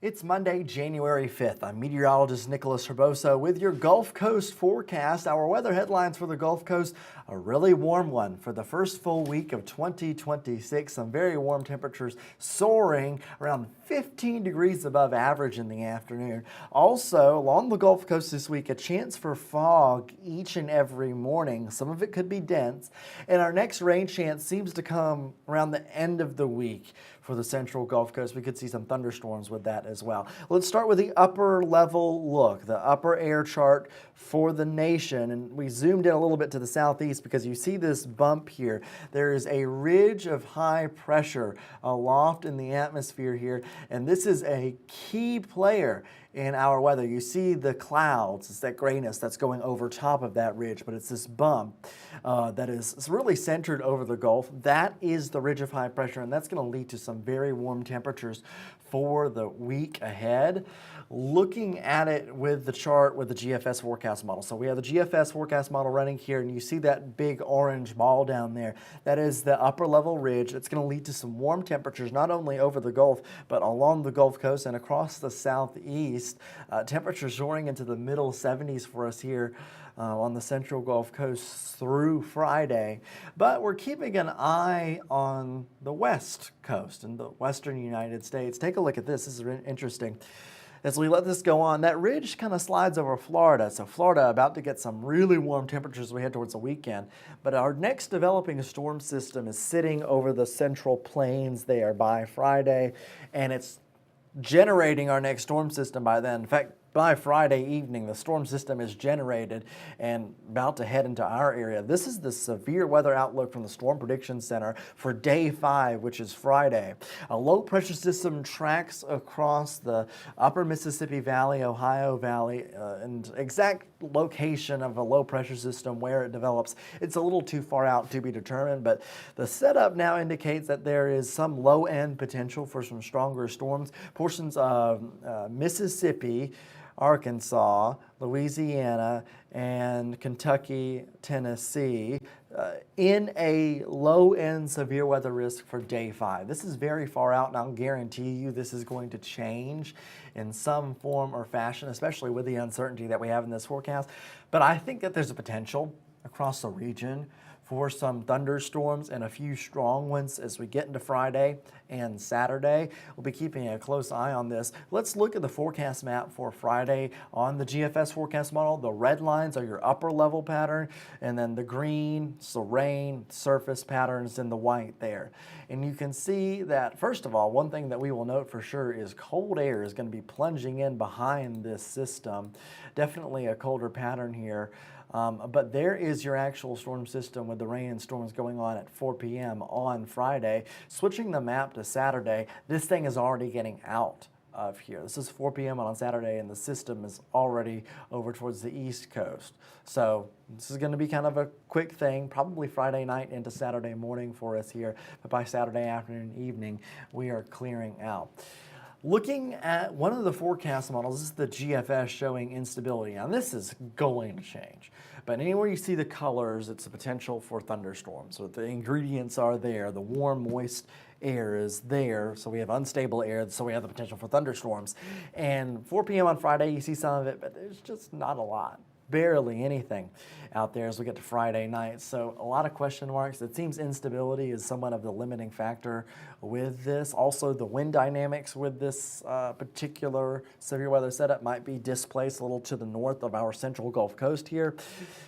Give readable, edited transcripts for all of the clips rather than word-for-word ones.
It's Monday, January 5th. I'm meteorologist Nicholas Herboso with your Gulf Coast forecast. Our weather headlines for the Gulf Coast: a really warm one for the first full week of 2026. Some very warm temperatures soaring around 15 degrees above average in the afternoon. Also, along the Gulf Coast this week, a chance for fog each and every morning. Some of it could be dense. And our next rain chance seems to come around the end of the week for the central Gulf Coast. We could see some thunderstorms with that as well. Let's start with the upper level look, the upper air chart for the nation. And we zoomed in a little bit to the southeast because you see this bump here. There is a ridge of high pressure aloft in the atmosphere here, and this is a key player in our weather. You see the clouds, it's that grayness that's going over top of that ridge, but it's this bump that is really centered over the Gulf. That is the ridge of high pressure, and that's going to lead to some very warm temperatures for the week ahead. Looking at it with the chart with the GFS forecast model. So we have the GFS forecast model running here, and you see that big orange ball down there. That is the upper level ridge. It's going to lead to some warm temperatures, not only over the Gulf, but along the Gulf Coast and across the southeast. Temperatures soaring into the middle 70s for us here on the central Gulf Coast through Friday. But we're keeping an eye on the west coast in the western United States. Take a look at this. This is interesting. As we let this go on, that ridge kind of slides over Florida. So Florida about to get some really warm temperatures as we head towards the weekend. But our next developing storm system is sitting over the central plains there by Friday, and it's generating our next storm system by then. In fact, by Friday evening, the storm system is generated and about to head into our area. This is the severe weather outlook from the Storm Prediction Center for day 5, which is Friday. A low pressure system tracks across the upper Mississippi Valley, Ohio Valley, and exact location of a low pressure system where it develops, it's a little too far out to be determined, but the setup now indicates that there is some low end potential for some stronger storms. Portions of Mississippi, Arkansas, Louisiana, and Kentucky, Tennessee in a low-end severe weather risk for day 5. This is very far out, and I'll guarantee you this is going to change in some form or fashion, especially with the uncertainty that we have in this forecast. But I think that there's a potential across the region for some thunderstorms and a few strong ones as we get into Friday and Saturday. We'll be keeping a close eye on this. Let's look at the forecast map for Friday on the GFS forecast model. The red lines are your upper level pattern, and then the green, so rain, surface patterns, and the white there. And you can see that, first of all, one thing that we will note for sure is cold air is going to be plunging in behind this system. Definitely a colder pattern here. But there is your actual storm system with the rain and storms going on at 4 p.m. on Friday. Switching the map to Saturday, this thing is already getting out of here. This is 4 p.m. on Saturday, and the system is already over towards the East Coast. So this is going to be kind of a quick thing, probably Friday night into Saturday morning for us here. But by Saturday afternoon, evening, we are clearing out. Looking at one of the forecast models, this is the GFS showing instability. Now this is going to change, but anywhere you see the colors, it's a potential for thunderstorms. So the ingredients are there, the warm, moist air is there, so we have unstable air, so we have the potential for thunderstorms. And 4 p.m. on Friday, you see some of it, but there's just not a lot. Barely anything out there as we get to Friday night. So a lot of question marks. It seems instability is somewhat of the limiting factor with this. Also, the wind dynamics with this particular severe weather setup might be displaced a little to the north of our central Gulf Coast here.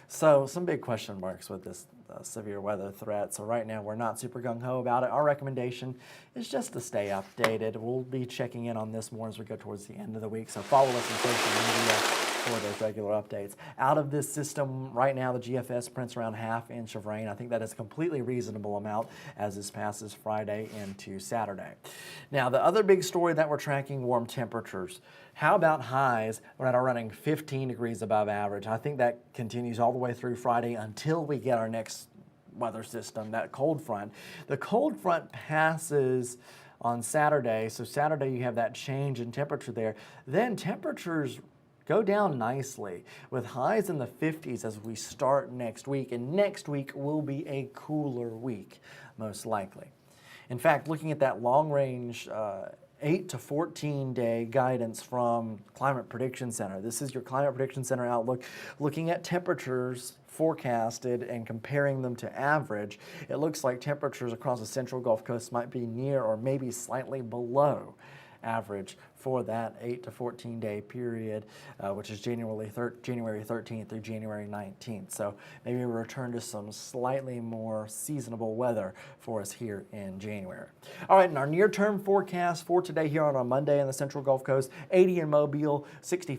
So some big question marks with this severe weather threat. So right now we're not super gung-ho about it. Our recommendation is just to stay updated. We'll be checking in on this more as we go towards the end of the week. So follow us on social media for those regular updates. Out of this system right now, the GFS prints around ½ inch of rain. I think that is a completely reasonable amount as this passes Friday into Saturday. Now, the other big story that we're tracking, warm temperatures. How about highs that are running 15 degrees above average? I think that continues all the way through Friday until we get our next weather system, that cold front. The cold front passes on Saturday, so Saturday you have that change in temperature there. Then temperatures go down nicely with highs in the 50s as we start next week, and next week will be a cooler week, most likely. In fact, looking at that long-range 8 to 14 day guidance from Climate Prediction Center. This is your Climate Prediction Center outlook, looking at temperatures forecasted and comparing them to average. It looks like temperatures across the central Gulf Coast might be near or maybe slightly below average for that 8 to 14 day period, which is January 13th through January 19th. So maybe we return to some slightly more seasonable weather for us here in January. All right, and our near-term forecast for today here on a Monday in the central Gulf Coast: 80 in Mobile, 70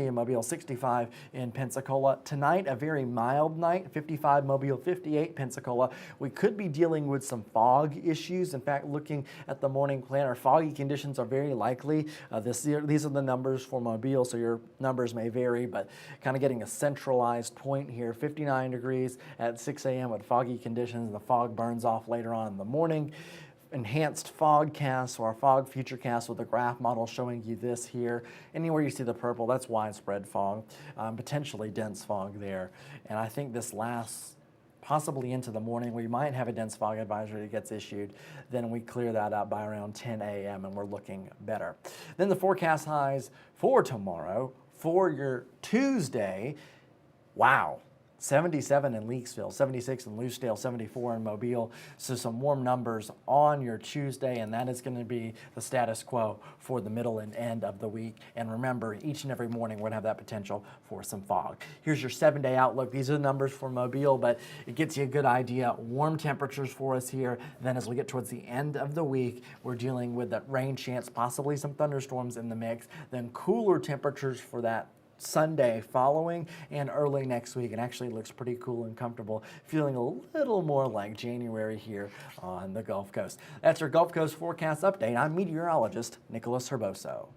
in Mobile, 65 in Pensacola. Tonight, a very mild night: 55 Mobile, 58 Pensacola. We could be dealing with some fog issues. In fact, looking at the morning plan, our foggy conditions are very likely. These are the numbers for Mobile, so your numbers may vary, but kind of getting a centralized point here. 59 degrees at 6 a.m. with foggy conditions. The fog burns off later on in the morning. Enhanced fog cast, or our fog future cast with a graph model showing you this here. Anywhere you see the purple, that's widespread fog, potentially dense fog there. And I think this lasts possibly into the morning. We might have a dense fog advisory that gets issued. Then we clear that up by around 10 a.m. and we're looking better. Then the forecast highs for tomorrow, for your Tuesday, wow. 77 in Leakesville, 76 in Lucedale, 74 in Mobile. So some warm numbers on your Tuesday, and that is going to be the status quo for the middle and end of the week. And remember, each and every morning we're going to have that potential for some fog. Here's your 7-day outlook. These are the numbers for Mobile, but it gets you a good idea. Warm temperatures for us here. Then as we get towards the end of the week, we're dealing with that rain chance, possibly some thunderstorms in the mix. Then cooler temperatures for that Sunday following and early next week. It actually looks pretty cool and comfortable, feeling a little more like January here on the Gulf Coast. That's your Gulf Coast forecast update. I'm meteorologist Nicholas Herboso.